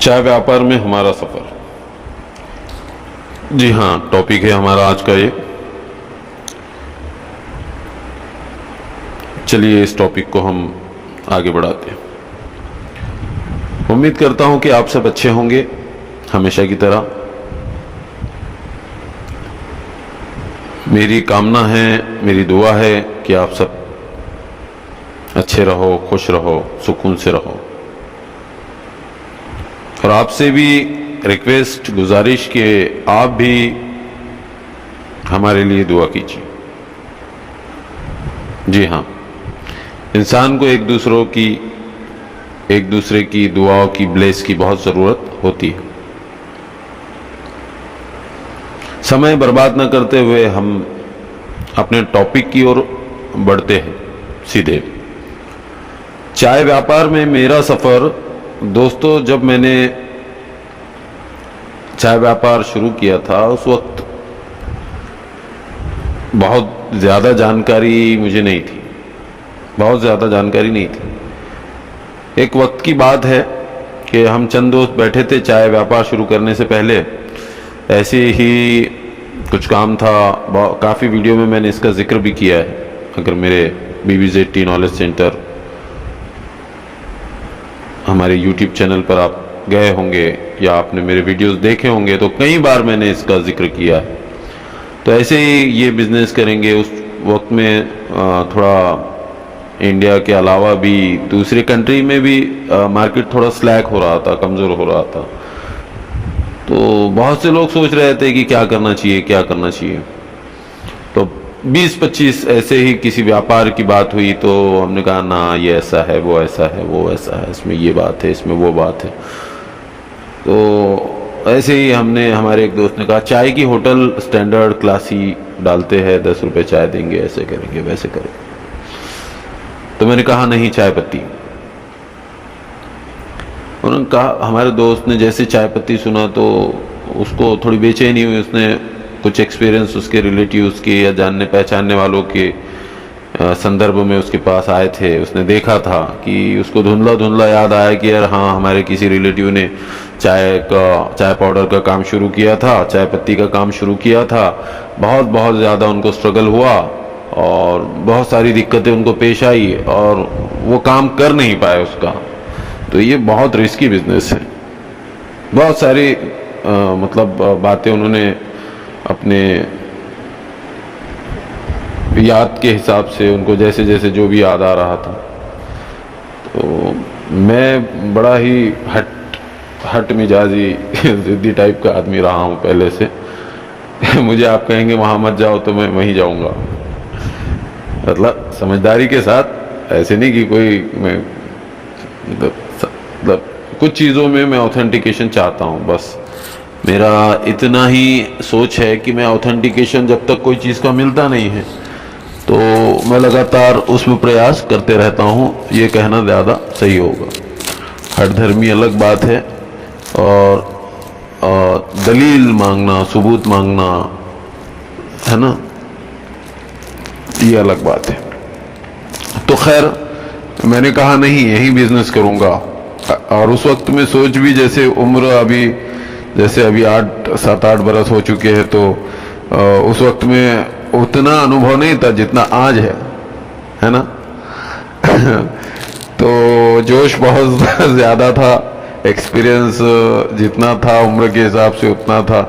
चाय व्यापार में हमारा सफर। जी हाँ, टॉपिक है हमारा आज का ये। चलिए इस टॉपिक को हम आगे बढ़ाते हैं। उम्मीद करता हूं कि आप सब अच्छे होंगे हमेशा की तरह। मेरी कामना है, मेरी दुआ है कि आप सब अच्छे रहो, खुश रहो, सुकून से रहो। और आपसे भी रिक्वेस्ट, गुजारिश कि आप भी हमारे लिए दुआ कीजिए। जी हाँ, इंसान को एक दूसरे की दुआओं की, ब्लेस की बहुत ज़रूरत होती है। समय बर्बाद न करते हुए हम अपने टॉपिक की ओर बढ़ते हैं सीधे। चाय व्यापार में मेरा सफ़र। दोस्तों, जब मैंने चाय व्यापार शुरू किया था उस वक्त बहुत ज़्यादा जानकारी मुझे नहीं थी, बहुत ज़्यादा जानकारी नहीं थी। एक वक्त की बात है कि हम चंद दोस्त बैठे थे चाय व्यापार शुरू करने से पहले। ऐसे ही कुछ काम था, काफ़ी वीडियो में मैंने इसका जिक्र भी किया है। अगर मेरे BBZT नॉलेज सेंटर हमारे YouTube चैनल पर आप गए होंगे या आपने मेरे वीडियोस देखे होंगे तो कई बार मैंने इसका जिक्र किया है। तो ऐसे ही ये बिज़नेस करेंगे। उस वक्त में थोड़ा इंडिया के अलावा भी दूसरी कंट्री में भी मार्केट थोड़ा स्लैक हो रहा था, कमज़ोर हो रहा था। तो बहुत से लोग सोच रहे थे कि क्या करना चाहिए, क्या करना चाहिए। तो 20-25 ऐसे ही किसी व्यापार की बात हुई तो हमने कहा ना, ये ऐसा है, वो ऐसा है, वो ऐसा है, इसमें ये बात है, इसमें वो बात है। तो ऐसे ही हमारे एक दोस्त ने कहा चाय की होटल स्टैंडर्ड क्लासी डालते हैं, 10 रुपये चाय देंगे, ऐसे करेंगे, वैसे करेंगे। तो मैंने कहा नहीं, चाय पत्ती। उन्होंने कहा, हमारे दोस्त ने जैसे चाय पत्ती सुना तो उसको थोड़ी बेचैनी हुई। उसने कुछ एक्सपीरियंस उसके रिलेटिव्स के या जानने पहचानने वालों के संदर्भ में उसके पास आए थे। उसने देखा था कि उसको धुंधला धुंधला याद आया कि यार हाँ, हमारे किसी रिलेटिव ने चाय पाउडर का काम शुरू किया था, चाय पत्ती का काम शुरू किया था। बहुत ज़्यादा उनको स्ट्रगल हुआ और बहुत सारी दिक्कतें उनको पेश आई और वो काम कर नहीं पाए उसका। तो ये बहुत रिस्की बिजनेस है। बहुत सारी बातें उन्होंने अपने याद के हिसाब से, उनको जैसे जैसे जो भी याद आ रहा था। तो मैं बड़ा ही हट मिजाजी जिद्दी टाइप का आदमी रहा हूँ पहले से। मुझे आप कहेंगे वहाँ मत जाओ तो मैं वहीं जाऊँगा। मतलब समझदारी के साथ, ऐसे नहीं कि कोई मैं मतलब कुछ चीज़ों में मैं ऑथेंटिकेशन चाहता हूँ। बस मेरा इतना ही सोच है कि मैं ऑथेंटिकेशन जब तक कोई चीज़ का मिलता नहीं है तो मैं लगातार उसमें प्रयास करते रहता हूँ। ये कहना ज़्यादा सही होगा। हर धर्मी अलग बात है और दलील मांगना, सबूत मांगना, है ना, ये अलग बात है। तो खैर मैंने कहा नहीं, यही बिजनेस करूँगा। और उस वक्त में सोच भी, जैसे उम्र अभी 7-8 बरस हो चुके हैं, तो उस वक्त में उतना अनुभव नहीं था जितना आज है ना। तो जोश बहुत ज़्यादा था, एक्सपीरियंस जितना था उम्र के हिसाब से उतना था।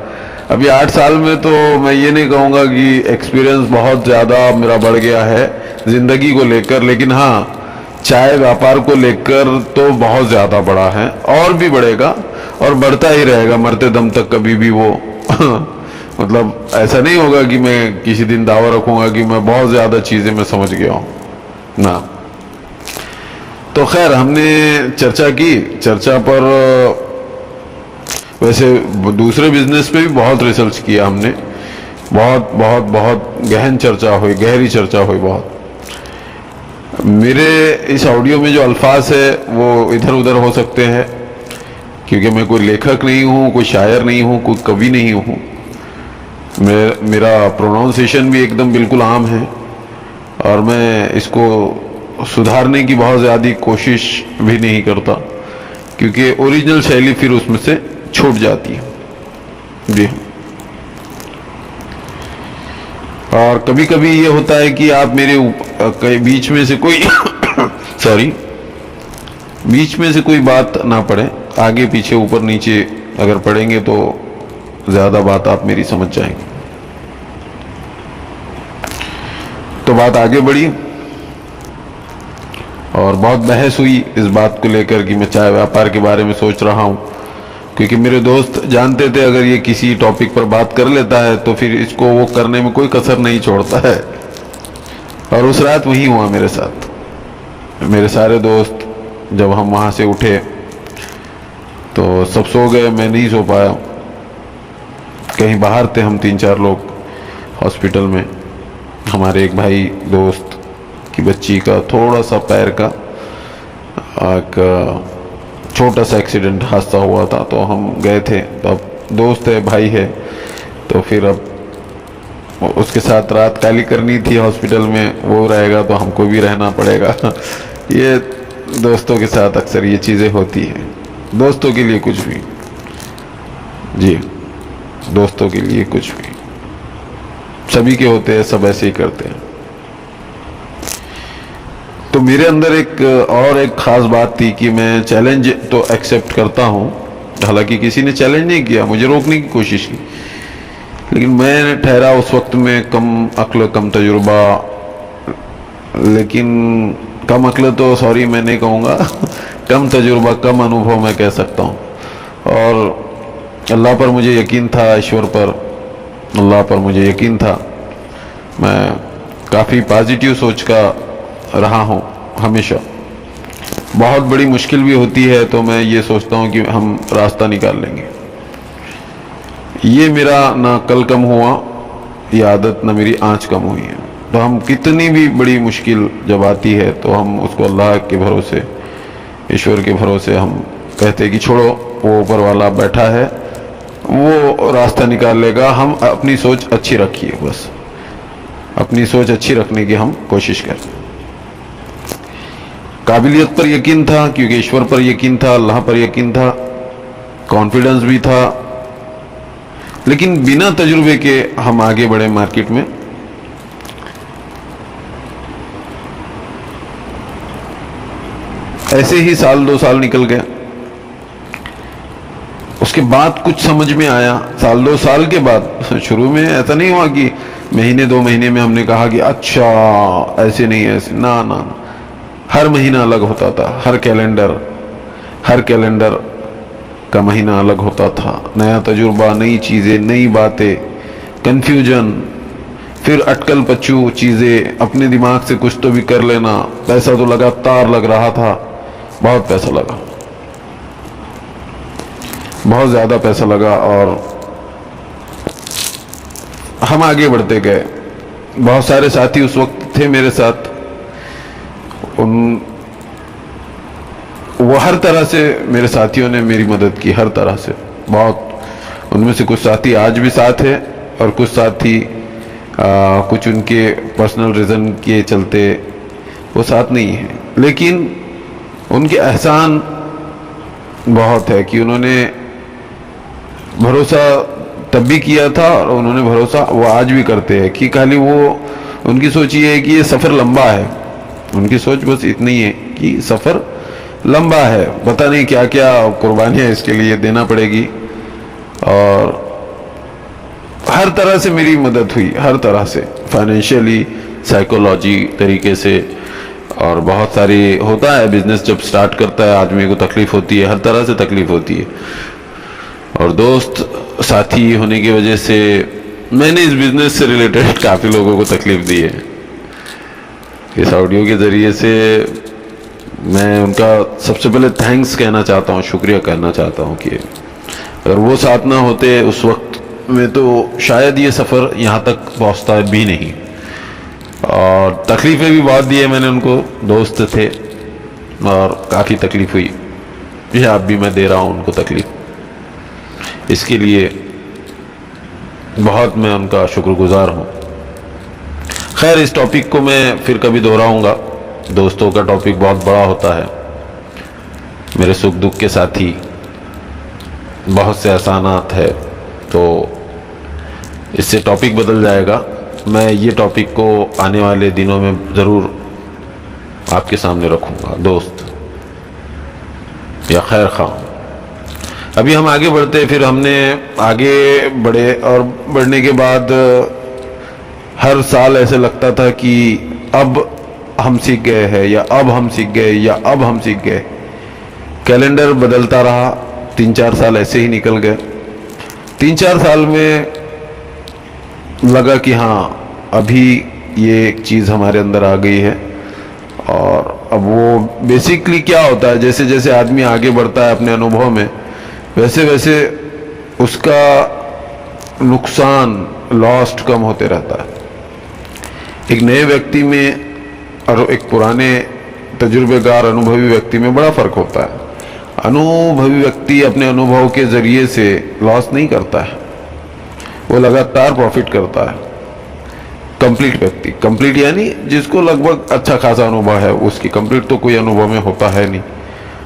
अभी 8 साल में तो मैं ये नहीं कहूँगा कि एक्सपीरियंस बहुत ज़्यादा मेरा बढ़ गया है ज़िंदगी को लेकर, लेकिन हाँ, चाय व्यापार को लेकर तो बहुत ज़्यादा बढ़ा है और भी बढ़ेगा और बढ़ता ही रहेगा मरते दम तक। कभी भी वो मतलब ऐसा नहीं होगा कि मैं किसी दिन दावा रखूंगा कि मैं बहुत ज़्यादा चीज़ें मैं समझ गया हूँ ना। तो खैर हमने चर्चा पर वैसे दूसरे बिजनेस पे भी बहुत रिसर्च किया हमने। बहुत गहन चर्चा हुई, गहरी चर्चा हुई बहुत। मेरे इस ऑडियो में जो अल्फाज है वो इधर उधर हो सकते हैं क्योंकि मैं कोई लेखक नहीं हूँ, कोई शायर नहीं हूँ, कोई कवि नहीं हूँ। मेरा प्रोनाउंसिएशन भी एकदम बिल्कुल आम है और मैं इसको सुधारने की बहुत ज़्यादा कोशिश भी नहीं करता क्योंकि ओरिजिनल शैली फिर उसमें से छूट जाती है। जी। और कभी कभी ये होता है कि आप मेरे बीच में से कोई सॉरी, बीच में से कोई बात ना पड़े, आगे पीछे ऊपर नीचे अगर पढ़ेंगे तो ज्यादा बात आप मेरी समझ जाएंगे। तो बात आगे बढ़ी और बहुत बहस हुई इस बात को लेकर कि मैं चाय व्यापार के बारे में सोच रहा हूं, क्योंकि मेरे दोस्त जानते थे अगर ये किसी टॉपिक पर बात कर लेता है तो फिर इसको वो करने में कोई कसर नहीं छोड़ता है। और उस रात वही हुआ मेरे साथ। मेरे सारे दोस्त जब हम वहां से उठे तो सब सो गए, मैं नहीं सो पाया। कहीं बाहर थे हम 3-4 लोग हॉस्पिटल में। हमारे एक भाई दोस्त की बच्ची का थोड़ा सा पैर का एक छोटा सा एक्सीडेंट, हादसा हुआ था, तो हम गए थे। तो अब दोस्त है, भाई है, तो फिर अब उसके साथ रात काली करनी थी हॉस्पिटल में, वो रहेगा तो हमको भी रहना पड़ेगा। ये दोस्तों के साथ अक्सर ये चीज़ें होती हैं, दोस्तों के लिए कुछ भी। जी, दोस्तों के लिए कुछ भी, सभी के होते हैं, सब ऐसे ही करते हैं। तो मेरे अंदर एक खास बात थी कि मैं चैलेंज तो एक्सेप्ट करता हूं, हालांकि किसी ने चैलेंज नहीं किया, मुझे रोकने की कोशिश की, लेकिन मैं ठहरा उस वक्त में कम अक्ल कम तजुर्बा, लेकिन कम अक्ल तो सॉरी मैं नहीं कहूँगा कम तजुर्बा कम अनुभव मैं कह सकता हूँ। और अल्लाह पर मुझे यकीन था, ईश्वर पर, अल्लाह पर मुझे यकीन था। मैं काफ़ी पॉजिटिव सोच का रहा हूँ हमेशा। बहुत बड़ी मुश्किल भी होती है तो मैं ये सोचता हूँ कि हम रास्ता निकाल लेंगे। ये मेरा ना कल कम हुआ, ये आदत ना मेरी आँच कम हुई है। तो हम कितनी भी बड़ी मुश्किल जब आती है तो हम उसको अल्लाह के भरोसे, ईश्वर के भरोसे हम कहते हैं कि छोड़ो, वो ऊपर वाला बैठा है, वो रास्ता निकाल लेगा। हम अपनी सोच अच्छी रखिए, बस अपनी सोच अच्छी रखने की हम कोशिश करें। काबिलियत पर यकीन था, क्योंकि ईश्वर पर यकीन था, अल्लाह पर यकीन था, कॉन्फिडेंस भी था, लेकिन बिना तजुर्बे के हम आगे बढ़े मार्केट में। ऐसे ही 1-2 साल निकल गए। उसके बाद कुछ समझ में आया। 1-2 साल के बाद, शुरू में ऐसा नहीं हुआ कि महीने 2 महीने में हमने कहा कि अच्छा ऐसे नहीं, ऐसे ना ना, हर महीना अलग होता था, हर कैलेंडर का महीना अलग होता था। नया तजुर्बा, नई चीजें, नई बातें, कंफ्यूजन, फिर अटकल पच्चू चीजें, अपने दिमाग से कुछ तो भी कर लेना। पैसा तो लगातार लग रहा था, बहुत पैसा लगा, बहुत ज्यादा पैसा लगा, और हम आगे बढ़ते गए। बहुत सारे साथी उस वक्त थे मेरे साथ, वो हर तरह से, मेरे साथियों ने मेरी मदद की हर तरह से, बहुत। उनमें से कुछ साथी आज भी साथ है और कुछ साथी कुछ उनके पर्सनल रीजन के चलते वो साथ नहीं है, लेकिन उनके एहसान बहुत है कि उन्होंने भरोसा तब भी किया था और उन्होंने भरोसा वो आज भी करते हैं। कि खाली वो, उनकी सोच ये है कि ये सफ़र लंबा है, उनकी सोच बस इतनी है कि सफ़र लंबा है, पता नहीं क्या क्या कुर्बानियाँ इसके लिए देना पड़ेगी। और हर तरह से मेरी मदद हुई, हर तरह से, फाइनेंशियली, साइकोलॉजी तरीके से, और बहुत सारी होता है बिजनेस जब स्टार्ट करता है आदमी को तकलीफ होती है, हर तरह से तकलीफ होती है। और दोस्त साथी होने की वजह से मैंने इस बिजनेस से रिलेटेड काफ़ी लोगों को तकलीफ दी है। इस ऑडियो के ज़रिए से मैं उनका सबसे पहले थैंक्स कहना चाहता हूँ, शुक्रिया कहना चाहता हूँ कि अगर वो साथ ना होते उस वक्त में तो शायद ये सफ़र यहाँ तक पहुँचता भी नहीं। और तकलीफ़ें भी बहुत दी है मैंने उनको, दोस्त थे और काफ़ी तकलीफ़ हुई, ये अब भी मैं दे रहा हूँ उनको तकलीफ़, इसके लिए बहुत मैं उनका शुक्रगुजार हूँ। खैर, इस टॉपिक को मैं फिर कभी दोहराऊंगा, दोस्तों का टॉपिक बहुत बड़ा होता है। मेरे सुख दुख के साथी, बहुत से आसानात है। तो इससे टॉपिक बदल जाएगा। मैं ये टॉपिक को आने वाले दिनों में ज़रूर आपके सामने रखूँगा दोस्त या खैर खां। अभी हम आगे बढ़ते हैं। फिर हमने आगे बढ़े और बढ़ने के बाद हर साल ऐसे लगता था कि अब हम सीख गए हैं या अब हम सीख गए या अब हम सीख गए। कैलेंडर बदलता रहा, 3-4 साल ऐसे ही निकल गए। 3-4 साल में लगा कि हाँ अभी ये एक चीज़ हमारे अंदर आ गई है। और अब वो बेसिकली क्या होता है, जैसे जैसे आदमी आगे बढ़ता है अपने अनुभव में, वैसे वैसे उसका नुकसान लॉस्ट कम होते रहता है। एक नए व्यक्ति में और एक पुराने तजुर्बेकार अनुभवी व्यक्ति में बड़ा फर्क होता है। अनुभवी व्यक्ति अपने अनुभव के जरिए से लॉस नहीं करता है, वो लगातार प्रॉफिट करता है। कंप्लीट व्यक्ति, कंप्लीट यानी जिसको लगभग अच्छा खासा अनुभव है, उसकी कंप्लीट तो कोई अनुभव में होता है नहीं।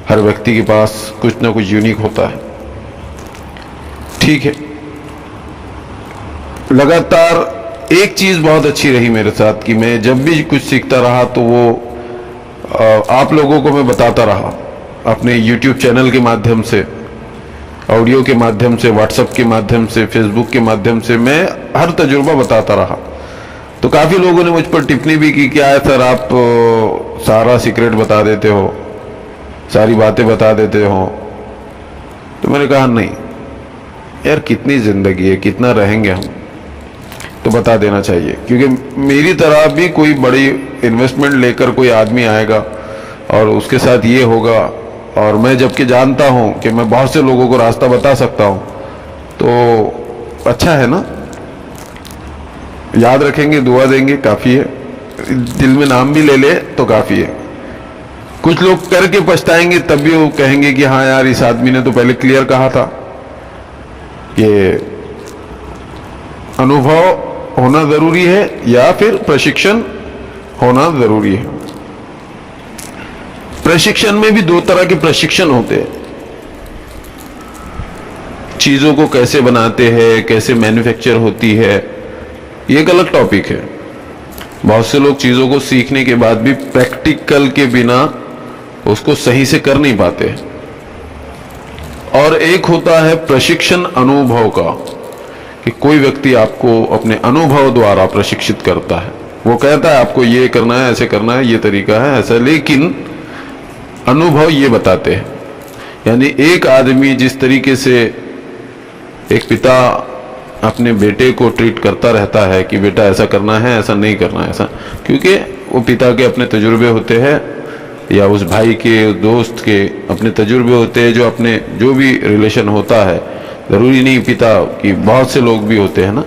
हर व्यक्ति के पास कुछ ना कुछ यूनिक होता है। ठीक है, लगातार एक चीज बहुत अच्छी रही मेरे साथ कि मैं जब भी कुछ सीखता रहा तो वो आप लोगों को मैं बताता रहा अपने YouTube चैनल के माध्यम से, ऑडियो के माध्यम से, व्हाट्सएप के माध्यम से, फेसबुक के माध्यम से मैं हर तजुर्बा बताता रहा। तो काफी लोगों ने मुझ पर टिप्पणी भी की, क्या है सर आप सारा सीक्रेट बता देते हो, सारी बातें बता देते हो। तो मैंने कहा नहीं यार, कितनी जिंदगी है, कितना रहेंगे हम, तो बता देना चाहिए। क्योंकि मेरी तरह भी कोई बड़ी इन्वेस्टमेंट लेकर कोई आदमी आएगा और उसके साथ ये होगा, और मैं जबकि जानता हूं कि मैं बहुत से लोगों को रास्ता बता सकता हूं, तो अच्छा है ना। याद रखेंगे, दुआ देंगे, काफी है। दिल में नाम भी ले ले तो काफी है। कुछ लोग करके पछताएंगे, तब भी वो कहेंगे कि हाँ यार इस आदमी ने तो पहले क्लियर कहा था। ये अनुभव होना जरूरी है या फिर प्रशिक्षण होना जरूरी है। प्रशिक्षण में भी 2 तरह के प्रशिक्षण होते हैं। चीजों को कैसे बनाते हैं, कैसे मैन्युफैक्चर होती है, ये एक अलग टॉपिक है। बहुत से लोग चीजों को सीखने के बाद भी प्रैक्टिकल के बिना उसको सही से कर नहीं पाते। और एक होता है प्रशिक्षण अनुभव का, कि कोई व्यक्ति आपको अपने अनुभव द्वारा प्रशिक्षित करता है। वो कहता है आपको ये करना है, ऐसे करना है, ये तरीका है ऐसा, लेकिन अनुभव ये बताते हैं। यानी एक आदमी जिस तरीके से एक पिता अपने बेटे को ट्रीट करता रहता है कि बेटा ऐसा करना है, ऐसा नहीं करना है, ऐसा, क्योंकि वो पिता के अपने तजुर्बे होते हैं, या उस भाई के, उस दोस्त के अपने तजुर्बे होते हैं, जो अपने जो भी रिलेशन होता है, जरूरी नहीं पिता की, बहुत से लोग भी होते हैं ना।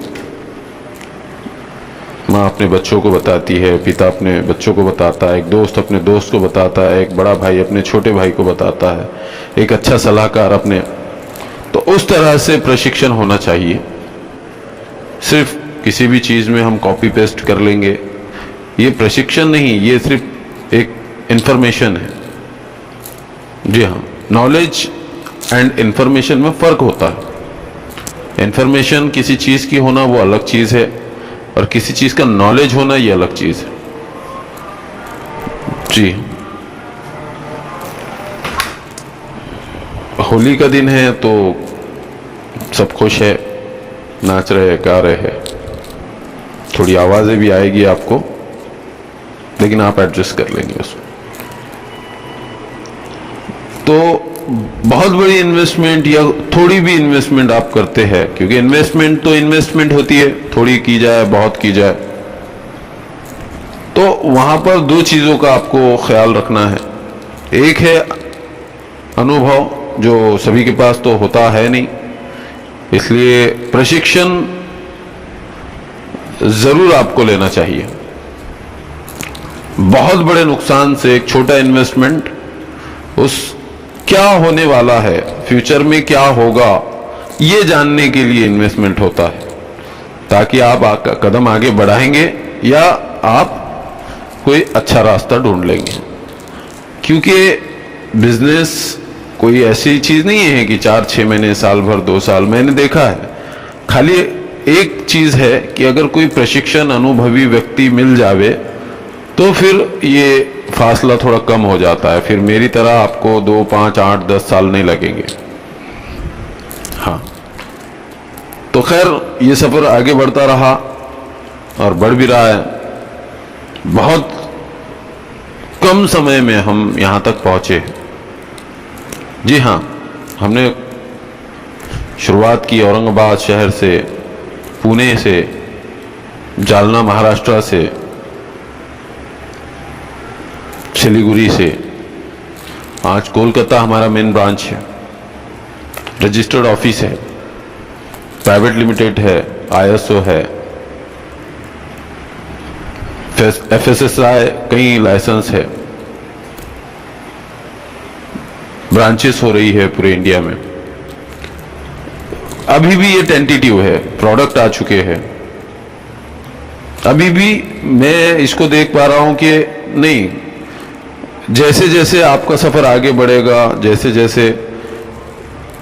माँ अपने बच्चों को बताती है, पिता अपने बच्चों को बताता है, एक दोस्त अपने दोस्त को बताता है, एक बड़ा भाई अपने छोटे भाई को बताता है, एक अच्छा सलाहकार अपने। तो उस तरह से प्रशिक्षण होना चाहिए। सिर्फ किसी भी चीज में हम कॉपी पेस्ट कर लेंगे, ये प्रशिक्षण नहीं, ये सिर्फ एक इंफॉर्मेशन है। जी हाँ, नॉलेज एंड इंफॉर्मेशन में फर्क होता है। इंफॉर्मेशन किसी चीज की होना वो अलग चीज है, और किसी चीज का नॉलेज होना ये अलग चीज है। जी, होली का दिन है तो सब खुश है, नाच रहे हैं, गा रहे हैं। थोड़ी आवाजें भी आएगी आपको, लेकिन आप एडजस्ट कर लेंगे उसको। तो बहुत बड़ी इन्वेस्टमेंट या थोड़ी भी इन्वेस्टमेंट आप करते हैं, क्योंकि इन्वेस्टमेंट तो इन्वेस्टमेंट होती है, थोड़ी की जाए बहुत की जाए, तो वहां पर 2 चीजों का आपको ख्याल रखना है। एक है अनुभव, जो सभी के पास तो होता है नहीं, इसलिए प्रशिक्षण जरूर आपको लेना चाहिए। बहुत बड़े नुकसान से एक छोटा इन्वेस्टमेंट, उस क्या होने वाला है, फ्यूचर में क्या होगा, ये जानने के लिए इन्वेस्टमेंट होता है, ताकि आप कदम आगे बढ़ाएंगे या आप कोई अच्छा रास्ता ढूंढ लेंगे। क्योंकि बिजनेस कोई ऐसी चीज नहीं है कि 4-6 महीने, साल भर, 2 साल। मैंने देखा है, खाली एक चीज है कि अगर कोई प्रशिक्षण अनुभवी व्यक्ति मिल जावे तो फिर ये फासला थोड़ा कम हो जाता है। फिर मेरी तरह आपको 2, 5, 8, 10 साल नहीं लगेंगे। हाँ, तो खैर ये सफर आगे बढ़ता रहा और बढ़ भी रहा है। बहुत कम समय में हम यहां तक पहुंचे। जी हाँ, हमने शुरुआत की औरंगाबाद शहर से, पुणे से, जालना महाराष्ट्र से, सिलीगुड़ी से। आज कोलकाता हमारा मेन ब्रांच है, रजिस्टर्ड ऑफिस है, प्राइवेट लिमिटेड है, ISO है, FSSAI कई लाइसेंस है, ब्रांचेस हो रही है पूरे इंडिया में। अभी भी ये टेंटेटिव है, प्रोडक्ट आ चुके हैं। अभी भी मैं इसको देख पा रहा हूं कि नहीं, जैसे जैसे आपका सफर आगे बढ़ेगा, जैसे जैसे,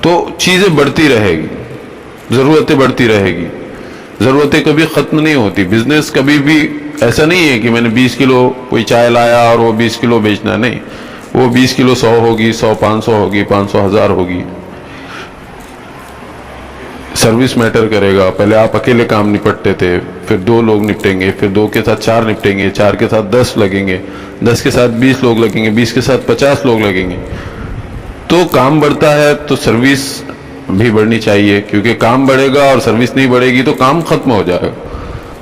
तो चीजें बढ़ती रहेगी, जरूरतें बढ़ती रहेगी। जरूरतें कभी खत्म नहीं होती। बिजनेस कभी भी ऐसा नहीं है कि मैंने 20 किलो कोई चाय लाया और वो 20 किलो बेचना, नहीं। वो 20 किलो 100 होगी, 100 500 होगी, 500 1000 होगी। सर्विस मैटर करेगा। पहले आप अकेले काम निपटते थे, फिर 2 लोग निपटेंगे, फिर 2 के साथ 4 निपटेंगे, 4 के साथ 10 लगेंगे, 10 के साथ 20 लोग लगेंगे, 20 के साथ 50 लोग लगेंगे। तो काम बढ़ता है तो सर्विस भी बढ़नी चाहिए, क्योंकि काम बढ़ेगा और सर्विस नहीं बढ़ेगी तो काम खत्म हो जाएगा।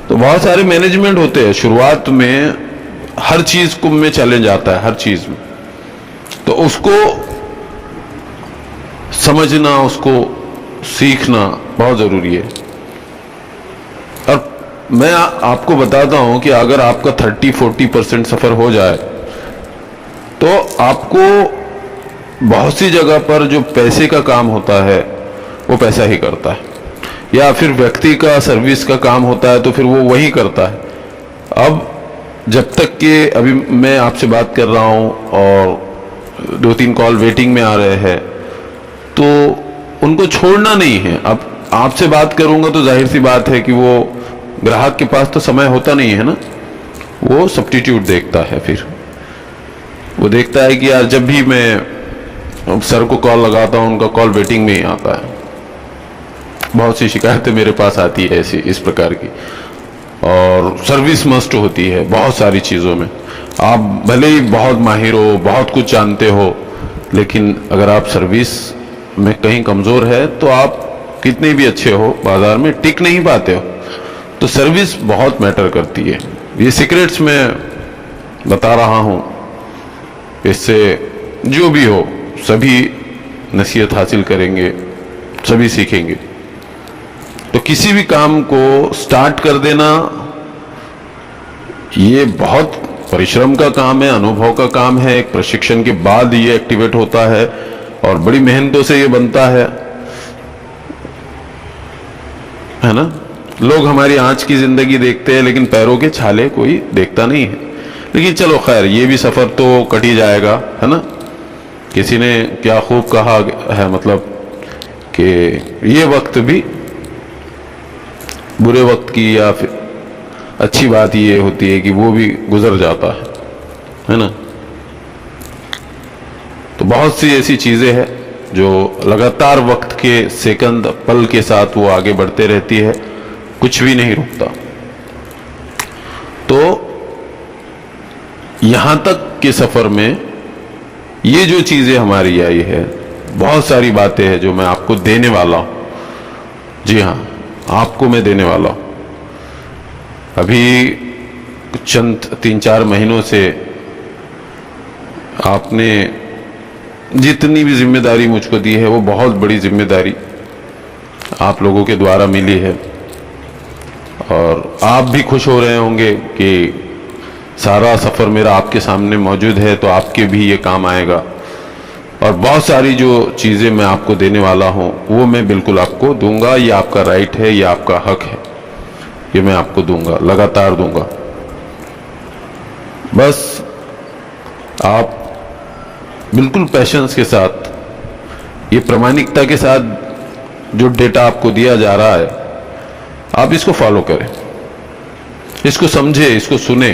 तो बहुत सारे मैनेजमेंट होते हैं। शुरुआत में हर चीज को में चैलेंज आता है, हर चीज में। तो उसको समझना, उसको सीखना बहुत जरूरी है। और मैं आपको बताता हूं कि अगर आपका 30-40% सफर हो जाए तो आपको बहुत सी जगह पर जो पैसे का काम होता है वो पैसा ही करता है, या फिर व्यक्ति का सर्विस का काम होता है तो फिर वो वही करता है। अब जब तक कि अभी मैं आपसे बात कर रहा हूं और 2-3 कॉल वेटिंग में आ रहे हैं, तो उनको छोड़ना नहीं है। अब आपसे बात करूंगा तो जाहिर सी बात है कि वो ग्राहक के पास तो समय होता नहीं है ना, वो सब्स्टिट्यूट देखता है। फिर वो देखता है कि यार जब भी मैं सर को कॉल लगाता हूं, उनका कॉल वेटिंग में ही आता है। बहुत सी शिकायतें मेरे पास आती है ऐसी, इस प्रकार की। और सर्विस मस्ट होती है बहुत सारी चीजों में। आप भले ही बहुत माहिर हो, बहुत कुछ जानते हो, लेकिन अगर आप सर्विस में कहीं कमजोर है तो आप कितने भी अच्छे हो, बाजार में टिक नहीं पाते हो। तो सर्विस बहुत मैटर करती है। ये सीक्रेट्स मैं बता रहा हूं, इससे जो भी हो सभी नसीहत हासिल करेंगे, सभी सीखेंगे। तो किसी भी काम को स्टार्ट कर देना ये बहुत परिश्रम का काम है, अनुभव का काम है। एक प्रशिक्षण के बाद ये एक्टिवेट होता है और बड़ी मेहनतों से ये बनता है ना। लोग हमारी आंच की जिंदगी देखते हैं लेकिन पैरों के छाले कोई देखता नहीं है। लेकिन चलो खैर, ये भी सफर तो कट ही जाएगा, है ना। किसी ने क्या खूब कहा है, मतलब कि ये वक्त भी बुरे वक्त की, या फिर अच्छी बात ये होती है कि वो भी गुजर जाता है ना। तो बहुत सी ऐसी चीजें हैं जो लगातार वक्त के सेकंड पल के साथ वो आगे बढ़ते रहती है, कुछ भी नहीं रुकता। तो यहां तक के सफर में ये जो चीजें हमारी आई है, बहुत सारी बातें हैं जो मैं आपको देने वाला हूं। जी हां, आपको मैं देने वाला हूं। अभी चंद 3-4 महीनों से आपने जितनी भी जिम्मेदारी मुझको दी है, वो बहुत बड़ी जिम्मेदारी आप लोगों के द्वारा मिली है। और आप भी खुश हो रहे होंगे कि सारा सफर मेरा आपके सामने मौजूद है, तो आपके भी ये काम आएगा। और बहुत सारी जो चीजें मैं आपको देने वाला हूं वो मैं बिल्कुल आपको दूंगा। ये आपका राइट है, ये आपका हक है, ये मैं आपको दूंगा, लगातार दूंगा। बस आप बिल्कुल पैशंस के साथ ये प्रामाणिकता के साथ जो डेटा आपको दिया जा रहा है, आप इसको फॉलो करें, इसको समझे, इसको सुने।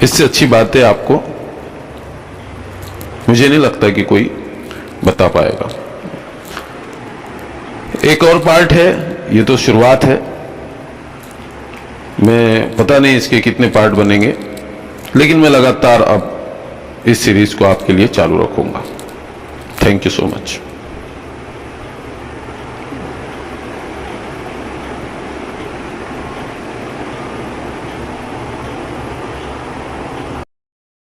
इससे अच्छी बातें आपको मुझे नहीं लगता कि कोई बता पाएगा। एक और पार्ट है, ये तो शुरुआत है, मैं पता नहीं इसके कितने पार्ट बनेंगे, लेकिन मैं लगातार अब इस सीरीज को आपके लिए चालू रखूंगा। Thank you so much.